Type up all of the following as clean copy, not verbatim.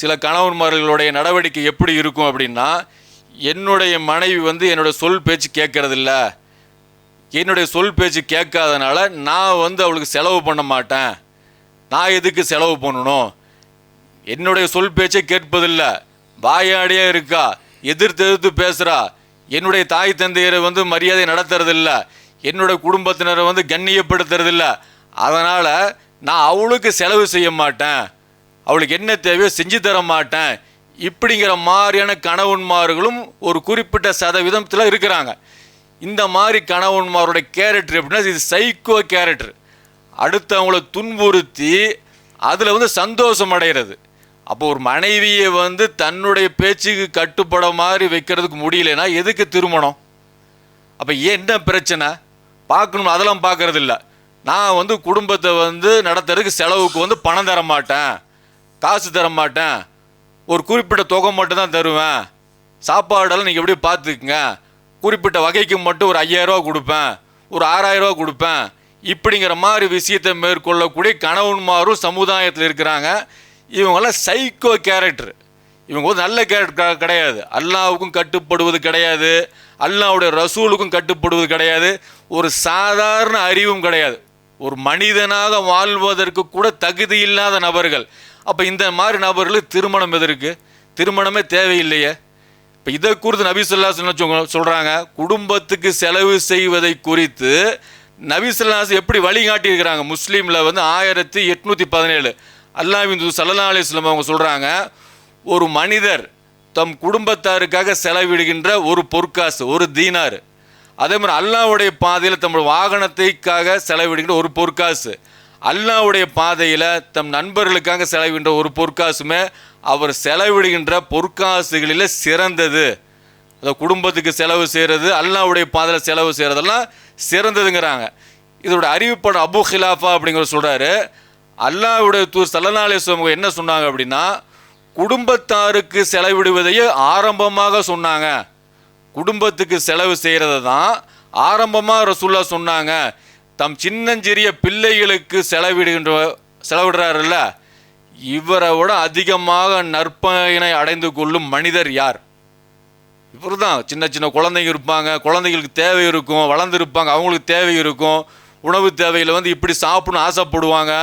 சில கணவன்மார்களுடைய நடவடிக்கை எப்படி இருக்கும் அப்படின்னா, என்னுடைய மனைவி என்னோட சொல் பேச்சு கேட்கறதில்ல, என்னுடைய சொல் பேச்சு கேட்காதனால நான் அவளுக்கு செலவு பண்ண மாட்டேன், நான் எதுக்கு செலவு பண்ணணும், என்னுடைய சொல் பேச்சை கேட்பதில்லை, வாயாடியே இருக்கா, எதிர்த்து பேசுகிறா, என்னுடைய தாய் தந்தையரை மரியாதை நடத்துறதில்ல, என்னுடைய குடும்பத்தினரை கண்ணியப்படுத்துறதில்ல, அதனால் நான் அவளுக்கு செலவு செய்ய மாட்டேன், அவளுக்கு என்ன தேவையோ செஞ்சு தர மாட்டேன், இப்படிங்கிற மாதிரியான கணவன்மார்களும் ஒரு குறிப்பிட்ட சதவீதத்தில் இருக்கிறாங்க. இந்த மாதிரி கணவன்மாரோட கேரக்டர் எப்படின்னா, இது சைக்கோ கேரக்டர். அடுத்தவங்களை துன்புறுத்தி அதில் சந்தோஷம் அடைகிறது. அப்போ ஒரு மனைவியை தன்னுடைய பேச்சுக்கு கட்டுப்பட மாதிரி வைக்கிறதுக்கு முடியலன்னா எதுக்கு திருமணம்? அப்போ என்ன பிரச்சனை பார்க்கணும்? அதெல்லாம் பார்க்கறதில்ல. நான் குடும்பத்தை நடத்துறதுக்கு செலவுக்கு பணம் தர மாட்டேன், காசு தர மாட்டேன், ஒரு குறிப்பிட்ட தொகை மட்டும் தான் தருவேன், சாப்பாடெல்லாம் நீங்கள் எப்படி பார்த்துக்குங்க, குறிப்பிட்ட வகைக்கு மட்டும் ஒரு 5000 ரூபா கொடுப்பேன், ஒரு 6000 ரூபா கொடுப்பேன், இப்படிங்கிற மாதிரி விஷயத்தை மேற்கொள்ளக்கூடிய கணவன்மாரும் சமுதாயத்தில் இருக்கிறாங்க. இவங்கெல்லாம் சைக்கோ கேரக்டர். இவங்க நல்ல கேரக்டர் கிடையாது. அல்லாவுக்கும் கட்டுப்படுவது கிடையாது, அல்லாவுடைய ரசூலுக்கும் கட்டுப்படுவது கிடையாது, ஒரு சாதாரண அறிவும் கிடையாது, ஒரு மனிதனாக வாழ்வதற்கு கூட தகுதி இல்லாத நபர்கள். அப்போ இந்த மாதிரி நபர்களுக்கு திருமணம் எதற்கு? திருமணமே தேவையில்லையே. இப்போ இதை குறித்து நபி ஸல்லல்லாஹு அலைஹி வஸல்லம் சொல்கிறாங்க, குடும்பத்துக்கு செலவு செய்வதை குறித்து நபி ஸல்லல்லாஹு அலைஹி வஸல்லம் எப்படி வழிகாட்டியிருக்கிறாங்க. முஸ்லீமில் 1817 அல்லாஹ்வின் தூதர் ஸல்லல்லாஹு அலைஹி வஸல்லம் அவங்க சொல்கிறாங்க, ஒரு மனிதர் தம் குடும்பத்தாருக்காக செலவிடுகின்ற ஒரு பொற்காசு, ஒரு தீனார், அதே மாதிரி அல்லாஹ்வுடைய பாதையில் தம் வாகனத்தைக்காக செலவிடுகின்ற ஒரு பொற்காசு, அல்லாஹ்வுடைய பாதையில் தம் நண்பர்களுக்காக செலவிடுகின்ற ஒரு பொற்காசுமே அவர் செலவிடுகின்ற பொற்காசுகளில் சிறந்தது. அந்த குடும்பத்துக்கு செலவு செய்கிறது, அல்லாஹ்வுடைய பாதையில் செலவு செய்கிறதெல்லாம் சிறந்ததுங்கிறாங்க. இதோட அறிவிப்பாளர் அபு ஹிலாஃபா அப்படிங்கிற சொல்கிறாரு, அல்லாஹ்வுடைய தூதர் ஸல்லல்லாஹு அலைஹி வஸல்லம் என்ன சொன்னாங்க அப்படின்னா, குடும்பத்தாருக்கு செலவிடுவதையே ஆரம்பமாக சொன்னாங்க. குடும்பத்துக்கு செலவு செய்கிறத தான் ஆரம்பமாக ரசூலுல்லாஹ் சொன்னாங்க. தம் சின்னஞ்சிறிய பிள்ளைகளுக்கு செலவிடுறாருல்ல, இவரை விட அதிகமாக நற்பயனை அடைந்து கொள்ளும் மனிதர் யார்? இவர் தான். சின்ன சின்ன குழந்தைங்க இருப்பாங்க, குழந்தைங்களுக்கு தேவை இருக்கும், வளர்ந்துருப்பாங்க, அவங்களுக்கு தேவை இருக்கும், உணவு தேவையில் இப்படி சாப்பிடணும் ஆசைப்படுவாங்க,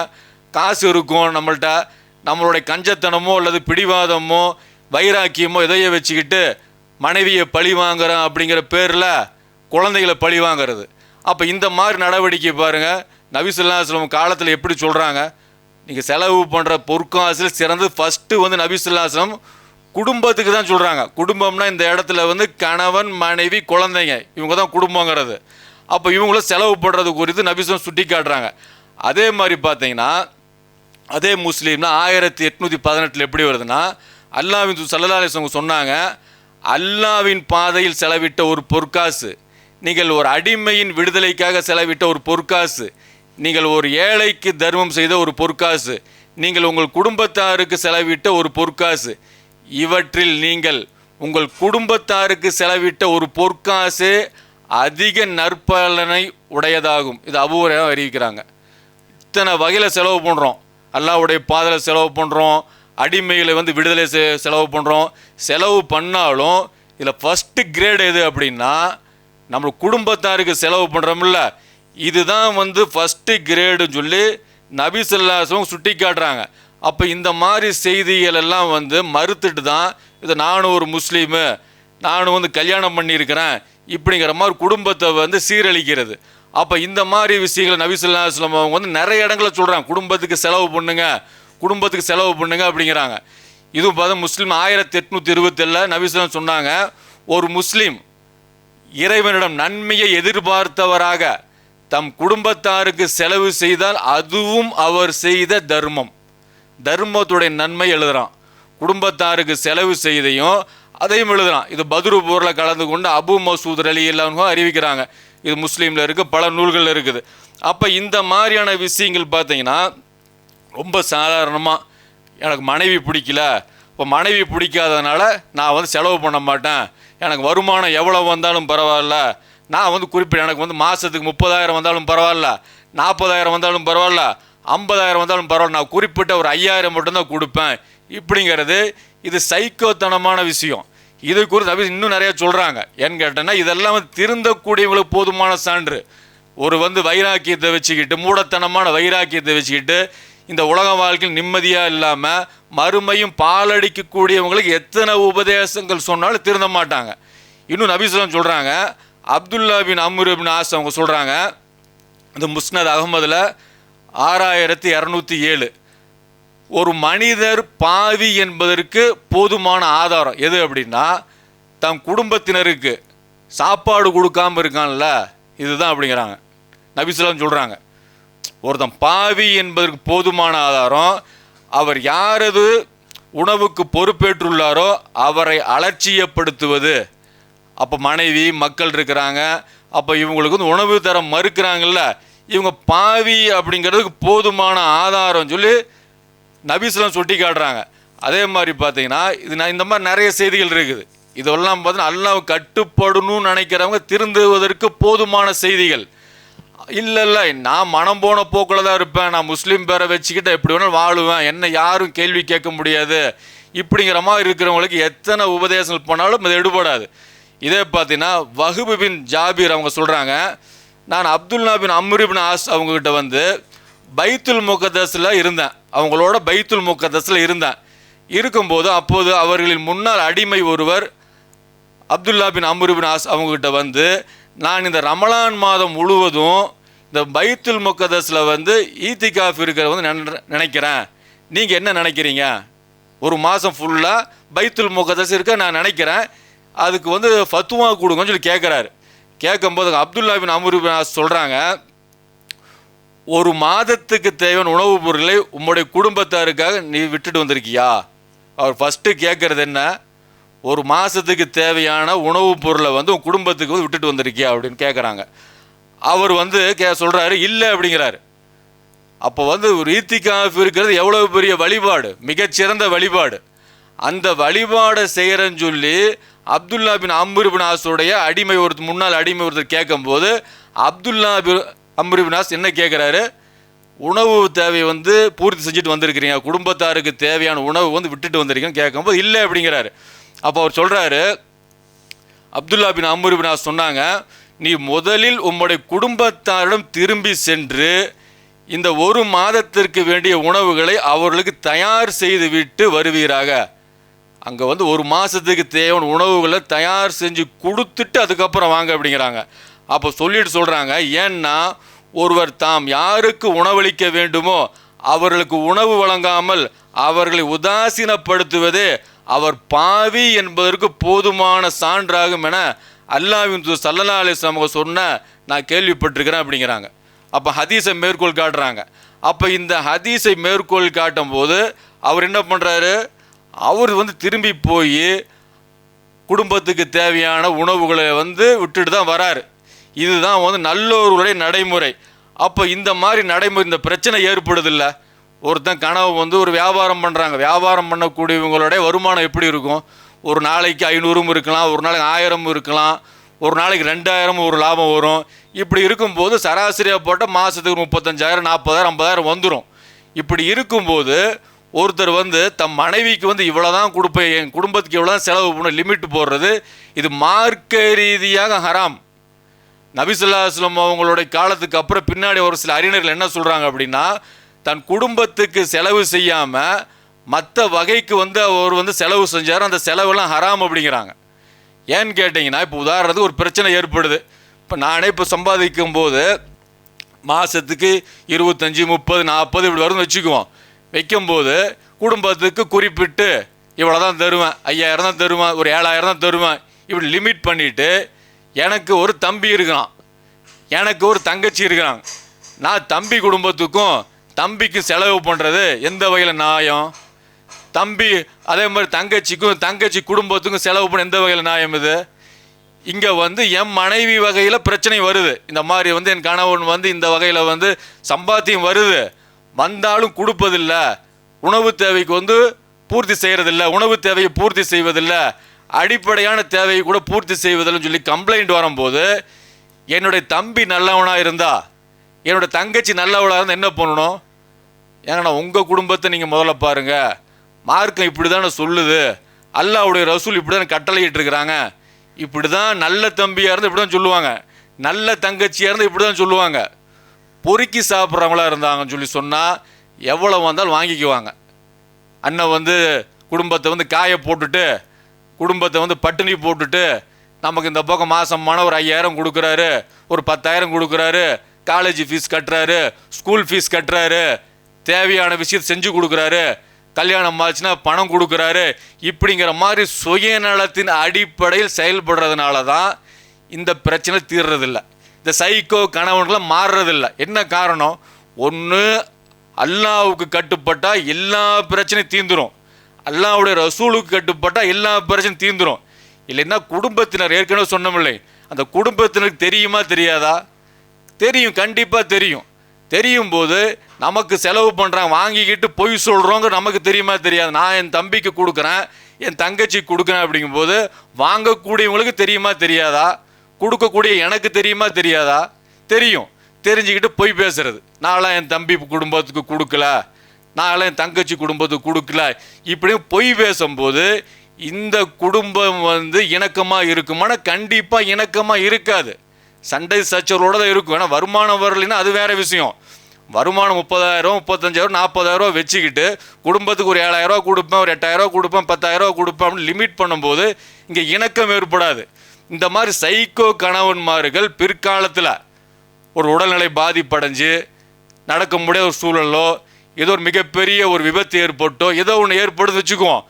காசு இருக்கும் நம்மள்கிட்ட, நம்மளுடைய கஞ்சத்தனமோ அல்லது பிடிவாதமோ வைராக்கியமோ இதையே வச்சுக்கிட்டு மனைவியை பழி வாங்குறேன் அப்படிங்கிற பேரில் குழந்தைகளை பழி வாங்கிறது. அப்போ இந்த மாதிரி நடவடிக்கை பாருங்கள், நபி ஸல்லல்லாஹு அலைஹி வஸல்லம் காலத்தில் எப்படி சொல்கிறாங்க. நீங்கள் செலவு பண்ணுற பொற்காசில் சிறந்து ஃபஸ்ட்டு நபி ஸல்லல்லாஹு அலைஹி வஸல்லம் குடும்பத்துக்கு தான் சொல்கிறாங்க. குடும்பம்னா இந்த இடத்துல கணவன் மனைவி குழந்தைங்க இவங்க தான் குடும்பங்கிறது. அப்போ இவங்கள செலவு பண்ணுறது குறித்து நபி ஸல்லல்லாஹு சுட்டி காட்டுறாங்க. அதே மாதிரி பார்த்தீங்கன்னா, அதே முஸ்லீம்னா 1818 எப்படி வருதுன்னா, அல்லாஹ்வின் தூதர் ஸல்லல்லாஹு அலைஹி வஸல்லம் சொன்னாங்க, அல்லாஹ்வின் பாதையில் செலவிட்ட ஒரு பொற்காசு, நீங்கள் ஒரு அடிமையின் விடுதலைக்காக செலவிட்ட ஒரு பொற்காசு, நீங்கள் ஒரு ஏழைக்கு தர்மம் செய்த ஒரு பொற்காசு, நீங்கள் உங்கள் குடும்பத்தாருக்கு செலவிட்ட ஒரு பொற்காசு, இவற்றில் நீங்கள் உங்கள் குடும்பத்தாருக்கு செலவிட்ட ஒரு பொற்காசு அதிக நற்பலனை உடையதாகும். இது அபூ ஹுரைரா அறிவிக்கிறாங்க. இத்தனை வகையில் செலவு பண்ணுறோம், அல்லாஹ்வுடைய பாதையில் செலவு பண்ணுறோம், அடிமைகளை விடுதலை செலவு பண்ணுறோம். செலவு பண்ணாலும் இதில் ஃபஸ்ட்டு கிரேட் எது அப்படின்னா, நம்ம குடும்பத்தாருக்கு செலவு பண்ணுறோம்ல, இதுதான் ஃபஸ்ட்டு கிரேடுன்னு சொல்லி நபி ஸல்லல்லாஹு அலைஹி வஸல்லம் சுட்டி காட்டுறாங்க. அப்போ இந்த மாதிரி செய்திகள் எல்லாம் மறுத்துட்டு தான் இதை நானும் ஒரு முஸ்லீமு, நானும் கல்யாணம் பண்ணியிருக்கிறேன் இப்படிங்கிற மாதிரி குடும்பத்தை சீரழிக்கிறது. அப்போ இந்த மாதிரி விஷயங்களை நபி ஸல்லல்லாஹு அலைஹி வஸல்லம் அவங்க நிறைய இடங்களில் சொல்கிறாங்க, குடும்பத்துக்கு செலவு பண்ணுங்க, குடும்பத்துக்கு செலவு பண்ணுங்க அப்படிங்கிறாங்க. இதுவும் பார்த்தா முஸ்லீம் 1827 நபி ஸல்லல்லாஹு அலைஹி வஸல்லம் சொன்னாங்க, ஒரு முஸ்லீம் இறைவனிடம் நன்மையை எதிர்பார்த்தவராக தம் குடும்பத்தாருக்கு செலவு செய்தால் அதுவும் அவர் செய்த தர்மம். தர்மத்துடைய நன்மை எழுதுகிறான், குடும்பத்தாருக்கு செலவு செய்தையும் அதையும் எழுதுகிறான். இது பத்ரு போரில் கலந்து கொண்டு அபு மசூத் ரலியல்லாஹு அன்ஹு அறிவிக்கிறாங்க. இது முஸ்லீமில் இருக்குது, பல நூல்கள் இருக்குது. அப்போ இந்த மாதிரியான விஷயங்கள் பார்த்தீங்கன்னா ரொம்ப சாதாரணமாக, எனக்கு மனைவி பிடிக்கல, இப்போ மனைவி பிடிக்காதனால நான் செலவு பண்ண மாட்டேன், எனக்கு வருமானம் எவ்வளோ வந்தாலும் பரவாயில்ல, நான் குறிப்பிட்ட எனக்கு மாதத்துக்கு 30,000 வந்தாலும் பரவாயில்ல, 40,000 வந்தாலும் பரவாயில்ல, 50,000 வந்தாலும் பரவாயில்ல, நான் குறிப்பிட்ட ஒரு 5,000 மட்டும்தான் கொடுப்பேன் இப்படிங்கிறது இது சைக்கோத்தனமான விஷயம். இது குறித்து நபி இன்னும் நிறைய சொல்கிறாங்க. ஏன்னு கேட்டேன்னா இதெல்லாம் திருந்தக்கூடியவங்களுக்கு போதுமான சான்று. ஒரு வைராக்கியத்தை வச்சுக்கிட்டு, மூடத்தனமான வைராக்கியத்தை வச்சுக்கிட்டு இந்த உலக வாழ்க்கையில் நிம்மதியாக இல்லாமல் மறுமையும் பாலடிக்கக்கூடியவங்களுக்கு எத்தனை உபதேசங்கள் சொன்னாலும் திருந்த மாட்டாங்க. இன்னும் நபி ஸல்லல்லாஹு சொல்கிறாங்க, அப்துல்லா பின் அம்ர் பின் ஆஸ் அவங்க சொல்கிறாங்க, இந்த முஸ்னத் அகமதில் 6207 ஒரு மனிதர் பாவி என்பதற்கு போதுமான ஆதாரம் எது அப்படின்னா தம் குடும்பத்தினருக்கு சாப்பாடு கொடுக்காமல் இருக்கான்ல, இதுதான் அப்படிங்கிறாங்க. நபி ஸல்லல்லாஹு அலைஹி வஸல்லம் சொல்கிறாங்க, ஒருத்தன் பாவி என்பதற்கு போதுமான ஆதாரம் அவர் யாரது உணவுக்கு பொறுப்பேற்றுள்ளாரோ அவரை அலட்சியப்படுத்துவது. அப்போ மனைவி மக்கள் இருக்கிறாங்க, அப்போ இவங்களுக்கு உணவு தர மறுக்கிறாங்கல்ல, இவங்க பாவி அப்படிங்கிறதுக்கு போதுமான ஆதாரம் சொல்லி நபி ஸல்லல்லாஹு அலைஹி வஸல்லம் சுட்டி காட்டுறாங்க. அதே மாதிரி பார்த்தீங்கன்னா இந்த மாதிரி நிறைய செய்திகள் இருக்குது. இதெல்லாம் பார்த்தீங்கன்னா அல்லாஹ் கட்டுப்படணும்னு நினைக்கிறவங்க திருந்துவதற்கு போதுமான செய்திகள். இல்லை நான் மனம் போன போக்கில் தான் இருப்பேன், நான் முஸ்லீம் பேரை வச்சுக்கிட்டு எப்படி வேணாலும் வாழுவேன், என்ன யாரும் கேள்வி கேட்க முடியாது இப்படிங்கிற மாதிரி இருக்கிறவங்களுக்கு எத்தனை உபதேசங்கள் பண்ணாலும் அது எடுபடாது. இதே பார்த்தீங்கன்னா வஹ்ப் பின் ஜாபீர் அவங்க சொல்கிறாங்க, நான் அப்துல்லா பின் அம்ர் பின் ஆஸ் அவங்கக்கிட்ட பைத்துல் முகத்தஸில் இருந்தேன், அவங்களோட பைத்துல் முகத்தஸில் இருந்தேன். இருக்கும்போது அப்போது அவர்களின் முன்னாள் அடிமை ஒருவர் அப்துல்லா பின் அம்ர் பின் ஆஸ் அவங்கக்கிட்ட நான் இந்த ரமலான் மாதம் முழுவதும் இந்த பைத்துல் முகத்தஸில் ஈத்திகாஃப் இருக்கிற நினைக்கிறேன், நீங்கள் என்ன நினைக்கிறீங்க? ஒரு மாதம் ஃபுல்லாக பைத்துல் முகத்தஸ் இருக்க நான் நினைக்கிறேன், அதுக்கு ஃபத்துவா கொடுங்கன்னு சொல்லி கேட்குறாரு. கேட்கும்போது அப்துல்லா பின் அம்ர் பின் ஆஸ் சொல்கிறாங்க, ஒரு மாதத்துக்கு தேவையான உணவுப் பொருட்களை உம்முடைய குடும்பத்தாருக்காக நீ விட்டுட்டு வந்திருக்கியா? அவர் ஃபஸ்ட்டு கேட்குறது என்ன, ஒரு மாதத்துக்கு தேவையான உணவுப் பொருளை உன் குடும்பத்துக்கு விட்டுட்டு வந்திருக்கியா அப்படின்னு கேட்குறாங்க. அவர் சொல்கிறாரு இல்லை அப்படிங்கிறாரு. அப்போ ஒரு ஈத்திகாஃப் இருக்கிறது எவ்வளோ பெரிய வழிபாடு, மிகச்சிறந்த வழிபாடு. அந்த வழிபாடை செய்கிறேன்னு சொல்லி அப்துல்லா பின் அம்ர் பின் ஆஸுடைய முன்னாள் அடிமை ஒருத்தர் கேட்கும்போது அப்துல்லா பின் அம்ர் பின் ஆஸ் என்ன கேட்குறாரு, உணவு தேவையை பூர்த்தி செஞ்சுட்டு வந்திருக்கிறீங்க, குடும்பத்தாருக்கு தேவையான உணவு விட்டுட்டு வந்திருக்கீங்கன்னு கேட்கும்போது இல்லை அப்படிங்கிறாரு. அப்போ அவர் சொல்கிறாரு, அப்துல்லா பின் அம்ர் பின் ஆஸ் சொன்னாங்க, நீ முதலில் உம்முடைய குடும்பத்தாரிடம் திரும்பி சென்று இந்த ஒரு மாதத்திற்கு வேண்டிய உணவுகளை அவர்களுக்கு தயார் செய்து விட்டு வருவீராக. அங்கே ஒரு மாதத்துக்கு தேவையான உணவுகளை தயார் செஞ்சு கொடுத்துட்டு அதுக்கப்புறம் வாங்க அப்படிங்கிறாங்க. அப்போ சொல்லிட்டு சொல்கிறாங்க, ஏன்னா ஒருவர் தாம் யாருக்கு உணவளிக்க வேண்டுமோ அவர்களுக்கு உணவு வழங்காமல் அவர்களை உதாசீனப்படுத்துவதே அவர் பாவி என்பதற்கு போதுமான சான்றாகும் என அல்லாஹ்வின் தூதர் ஸல்லல்லாஹு அலைஹி வஸல்லம் சொன்ன நான் கேள்விப்பட்டிருக்கிறேன் அப்படிங்கிறாங்க. அப்போ ஹதீஸை மேற்கோள் காட்டுறாங்க. அப்போ இந்த ஹதீஸை மேற்கோள் காட்டும் போது அவர் என்ன பண்ணுறாரு, அவர் திரும்பி போய் குடும்பத்துக்கு தேவையான உணவுகளை விட்டுட்டு தான் வராரு. இதுதான் நல்லோர்களுடைய நடைமுறை. அப்போ இந்த மாதிரி நடைமுறை இந்த பிரச்சனை ஏற்படுதில்லை. ஒருத்தன் கனவு ஒரு வியாபாரம் பண்ணுறாங்க, வியாபாரம் பண்ணக்கூடியவங்களுடைய வருமானம் எப்படி இருக்கும், ஒரு நாளைக்கு 500 இருக்கலாம், ஒரு நாளைக்கு 1000 இருக்கலாம், ஒரு நாளைக்கு 2000 ஒரு லாபம் வரும். இப்படி இருக்கும்போது சராசரியாக போட்டால் மாதத்துக்கு 35,000 40,000 50,000 வந்துடும். இப்படி இருக்கும்போது ஒருத்தர் தம் மனைவிக்கு இவ்வளோ தான் கொடுப்பேன், என் குடும்பத்துக்கு இவ்வளோ தான் செலவு பண்ண லிமிட் போடுறது இது மார்க்க ரீதியாக ஹராம். நபி ஸல்லல்லாஹு அலைஹி வஸல்லம் அவங்களுடைய காலத்துக்கு அப்புறம் பின்னாடி ஒரு சில அறிஞர்கள் என்ன சொல்கிறாங்க அப்படின்னா, தன் குடும்பத்துக்கு செலவு செய்யாமல் மற்ற வகைக்கு அவர் செலவு செஞ்சார், அந்த செலவெல்லாம் ஹராம் அப்படிங்கிறாங்க. ஏன்னு கேட்டிங்கன்னா, இப்போ உதாரணத்துக்கு ஒரு பிரச்சனை ஏற்படுது. இப்போ நானே இப்போ சம்பாதிக்கும் போது மாதத்துக்கு 25 30 40 இப்படி வரும்னு வச்சுக்குவோம். வைக்கும்போது குடும்பத்துக்கு குறிப்பிட்டு இவ்வளோ தான் தருவேன், 5000 தான் தருவேன், ஒரு 7000 தான் தருவேன், இப்படி லிமிட் பண்ணிவிட்டு எனக்கு ஒரு தம்பி இருக்கிறான், எனக்கு ஒரு தங்கச்சி இருக்கிறாங்க. நான் தம்பி குடும்பத்துக்கும் தம்பிக்கு செலவு பண்ணுறது எந்த வகையில் நியாயம்? தம்பி அதே மாதிரி தங்கச்சி குடும்பத்துக்கும் செலவு பண்ண எந்த வகையில் நியாயம்? இது இங்கே என் மனைவி வகையில் பிரச்சனை வருது. இந்த மாதிரி என் கணவன் இந்த வகையில் சம்பாத்தியம் வருது, வந்தாலும் கொடுப்பதில்லை, உணவு தேவைக்கு பூர்த்தி செய்கிறதில்ல, உணவு தேவையை பூர்த்தி செய்வதில்லை, அடிப்படையான தேவையை கூட பூர்த்தி செய்வதில்லைன்னு சொல்லி கம்ப்ளைண்ட் வரும்போது என்னுடைய தம்பி நல்லவனாக இருந்தா, என்னோட தங்கச்சி நல்லவளாக இருந்தால் என்ன பண்ணணும்? ஏன்னா உங்கள் குடும்பத்தை நீங்கள் முதல்ல பாருங்கள். மார்க்கம் இப்படி தானே சொல்லுது, அல்லாஹ்வுடைய ரசூல் இப்படி தானே கட்டளையிட்டு இருக்கிறாங்க. இப்படி தான் நல்ல தம்பியாக இருந்து இப்படி தான் சொல்லுவாங்க, நல்ல தங்கச்சியாக இருந்து இப்படி தான் சொல்லுவாங்க. பொறுக்கி சாப்பிட்றவங்களா இருந்தாங்கன்னு சொல்லி சொன்னால் எவ்வளோ வந்தாலும் வாங்கிக்குவாங்க. அண்ணன் வந்து குடும்பத்தை வந்து காய போட்டுட்டு, குடும்பத்தை வந்து பட்டினி போட்டுட்டு, நமக்கு இந்த பக்கம் மாதமான ஒரு 5000 கொடுக்குறாரு, ஒரு 10,000 கொடுக்குறாரு, காலேஜ் ஃபீஸ் கட்டுறாரு, ஸ்கூல் ஃபீஸ் கட்டுறாரு, தேவையான விஷயத்தை செஞ்சு கொடுக்குறாரு, கல்யாணம் ஆச்சுன்னா பணம் கொடுக்குறாரு. இப்படிங்கிற மாதிரி சுயநலத்தின் அடிப்படையில் செயல்படுறதுனால தான் இந்த பிரச்சனை தீர்றதில்லை. இந்த சைக்கோ கணவன்களாம் மாறுறதில்லை. என்ன காரணம்? ஒன்று, அல்லாஹ்வுக்கு கட்டுப்பட்டால் எல்லா பிரச்சனையும் தீர்ந்துடும், அல்லாஹ்வுடைய ரசூலுக்கு கட்டுப்பட்டால் எல்லா பிரச்சனையும் தீர்ந்துடும். இல்லைன்னா குடும்பத்தினர், ஏற்கனவே சொன்னோமில்லை, அந்த குடும்பத்தினருக்கு தெரியுமா தெரியாதா? தெரியும், கண்டிப்பாக தெரியும். தெரியும் போது நமக்கு செலவு பண்ணுறாங்க, வாங்கிக்கிட்டு பொய் சொல்கிறோங்க, நமக்கு தெரியுமா தெரியாது? நான் என் தம்பிக்கு கொடுக்குறேன், என் தங்கச்சிக்கு கொடுக்குறேன் அப்படிங்கும்போது வாங்கக்கூடியவங்களுக்கு தெரியுமா தெரியாதா? கொடுக்கக்கூடிய எனக்கு தெரியுமா தெரியாதா? தெரியும். தெரிஞ்சுக்கிட்டு பொய் பேசுறது, நான்லாம் என் தம்பி குடும்பத்துக்கு கொடுக்கல, நான்லாம் என் தங்கச்சி குடும்பத்துக்கு கொடுக்கல, இப்படியும் பொய் பேசும்போது இந்த குடும்பம் வந்து இணக்கமாக இருக்குமானா கண்டிப்பாக இணக்கமாக இருக்காது. சண்டை சச்சரவோடு தான் இருக்கும். ஏன்னா வருமானம் வரலைன்னா அது வேறு விஷயம். வருமானம் 30,000 35,000 40,000 வச்சுக்கிட்டு குடும்பத்துக்கு ஒரு 7,000 கொடுப்பேன், ஒரு 8,000 கொடுப்பேன், 10,000 கொடுப்பேன் அப்படின்னு லிமிட் பண்ணும்போது இங்கே இணக்கம் ஏற்படாது. இந்த மாதிரி சைக்கோ கணவன்மார்கள் பிற்காலத்தில் ஒரு உடல்நிலை பாதிப்படைஞ்சு நடக்க முடியாத ஒரு சூழலோ, ஏதோ ஒரு மிகப்பெரிய ஒரு விபத்து ஏற்பட்டோ, ஏதோ ஒன்று ஏற்படுது வச்சுக்குவோம்.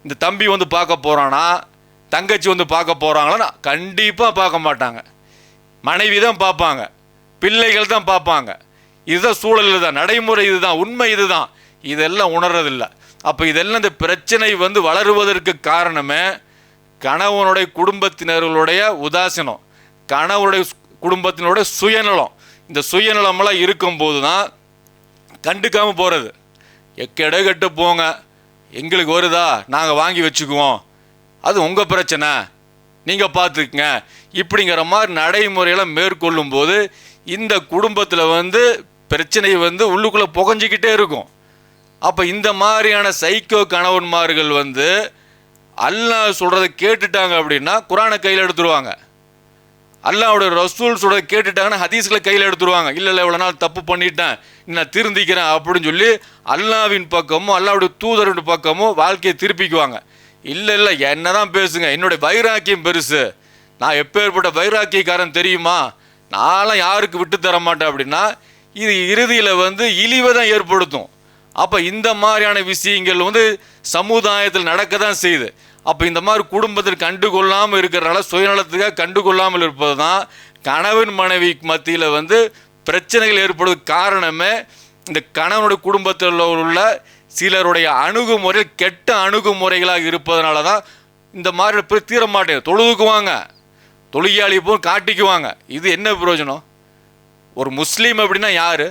இந்த தம்பி வந்து பார்க்க போகிறானா, தங்கச்சி வந்து பார்க்க போகிறாங்களா? கண்டிப்பாக பார்க்க மாட்டாங்க. மனைவி தான் பார்ப்பாங்க, பிள்ளைகள் தான் பார்ப்பாங்க. இதுதான் சூழல், இதுதான் நடைமுறை, இதுதான் உண்மை, இதுதான். இதெல்லாம் உணர்றதில்லை. அப்போ இதெல்லாம் இந்த பிரச்சனை வந்து வளருவதற்கு காரணமே கணவனுடைய குடும்பத்தினர்களுடைய உதாசீனம், கணவனுடைய குடும்பத்தினுடைய சுயநலம். இந்த சுயநலமெல்லாம் இருக்கும்போது தான் கண்டுக்காமல் போகிறது. எக்கெடை கட்டு போங்க, எங்களுக்கு வருதா நாங்கள் வாங்கி வச்சுக்குவோம், அது உங்கள் பிரச்சனை, நீங்கள் பார்த்துக்குங்க, இப்படிங்கிற மாதிரி நடைமுறையெல்லாம் மேற்கொள்ளும் போது இந்த குடும்பத்தில் வந்து பிரச்சனை வந்து உள்ளுக்குள்ளே புகஞ்சிக்கிட்டே இருக்கும். அப்போ இந்த மாதிரியான சைக்கோ கணவன்மார்கள் வந்து அல்லாஹ் சொல்கிறத கேட்டுட்டாங்க அப்படின்னா குரானை கையில் எடுத்துருவாங்க, அல்லாஹ்வுடைய ரசூல் சொல்கிறத கேட்டுட்டாங்கன்னா ஹதீஸ்களை கையில் எடுத்துருவாங்க. இல்லை இல்லை, இவ்வளோ நாள் தப்பு பண்ணிட்டேன், நான் திருந்திக்கிறேன் அப்படின்னு சொல்லி அல்லாஹ்வின் பக்கமும் அல்லாஹ்வுடைய தூதரின் பக்கமும் வாழ்க்கையை திருப்பிக்குவாங்க. இல்லை இல்லை, என்ன தான் பேசுங்க, என்னுடைய வைராக்கியம் பெருசு, நான் எப்பேற்பட்ட வைராக்கியக்காரன் தெரியுமா, நான்லாம் யாருக்கு விட்டு தர மாட்டேன் அப்படின்னா இது இறுதியில் வந்து இழிவை தான் ஏற்படுத்தும். அப்போ இந்த மாதிரியான விஷயங்கள் வந்து சமுதாயத்தில் நடக்க தான் செய்யுது. அப்போ இந்த மாதிரி குடும்பத்தில் கண்டுகொள்ளாமல் இருக்கிறனால, சுயநலத்துக்காக கண்டுகொள்ளாமல் இருப்பது தான் கணவன் மனைவி மத்தியில் வந்து பிரச்சனைகள் ஏற்படுவதற்கு காரணமே இந்த கணவனுடைய குடும்பத்தில் உள்ள சிலருடைய அணுகுமுறை கெட்ட அணுகுமுறைகளாக இருப்பதனால தான் இந்த மாதிரி போய் தீர மாட்டேன். தொழுதுக்குவாங்க, தொழுகையாளி போய் காட்டிக்குவாங்க. இது என்ன பிரயோஜனம்? ஒரு முஸ்லீம் அப்படின்னா யார்?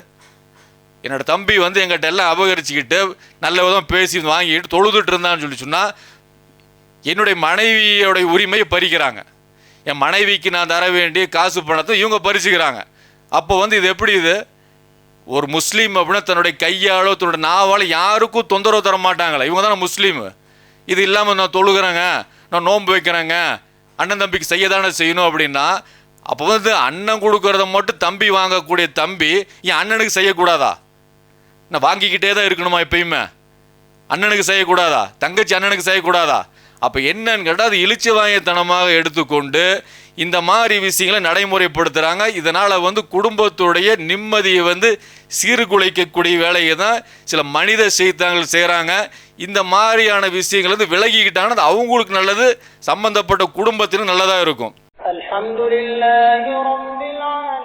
என்னோட தம்பி வந்து எங்கிட்ட எல்லாம் அபகரிச்சுக்கிட்டு நல்ல விதம் பேசி வாங்கிட்டு தொழுதுட்டு இருந்தான்னு சொல்லி சொன்னால் என்னுடைய மனைவியோடைய உரிமையை பறிக்கிறாங்க. என் மனைவிக்கு நான் தர வேண்டிய காசு பணத்தை இவங்க பறிச்சுக்கிறாங்க. அப்போ வந்து இது எப்படி? இது ஒரு முஸ்லீம் அப்படின்னா தன்னுடைய கையாலோ தன்னுடைய நாவால் யாருக்கும் தொந்தரவு தர மாட்டாங்களே, இவங்க தானே முஸ்லீம். இது இல்லாமல் நான் தொழுகிறேங்க, நான் நோன்பு வைக்கிறேங்க, அண்ணன் தம்பிக்கு செய்ய தானே செய்யணும் அப்படின்னா, அப்போ வந்து அண்ணன் கொடுக்கறத மட்டும் தம்பி வாங்கக்கூடிய தம்பி என் அண்ணனுக்கு செய்யக்கூடாதா? நான் வாங்கிக்கிட்டே தான் இருக்கணுமா எப்பயுமே? அண்ணனுக்கு செய்யக்கூடாதா? தங்கச்சி அண்ணனுக்கு செய்யக்கூடாதா? அப்போ என்னன்னு கேட்டால் அது இளிச்சவாயத்தனமாக எடுத்துக்கொண்டு இந்த மாதிரி விஷயங்களை நடைமுறைப்படுத்துகிறாங்க. இதனால் வந்து குடும்பத்துடைய நிம்மதியை வந்து சீர்குலைக்கக்கூடிய வேலையை தான் சில மனித செய்தாங்கள் செய்கிறாங்க. இந்த மாதிரியான விஷயங்கள் வந்து விலகிக்கிட்டாங்கன்னா அது அவங்களுக்கு நல்லது, சம்பந்தப்பட்ட குடும்பத்திനും நல்லதாக இருக்கும். அல்ஹம்துலில்லாஹி ரப்பில் ஆலமீன்.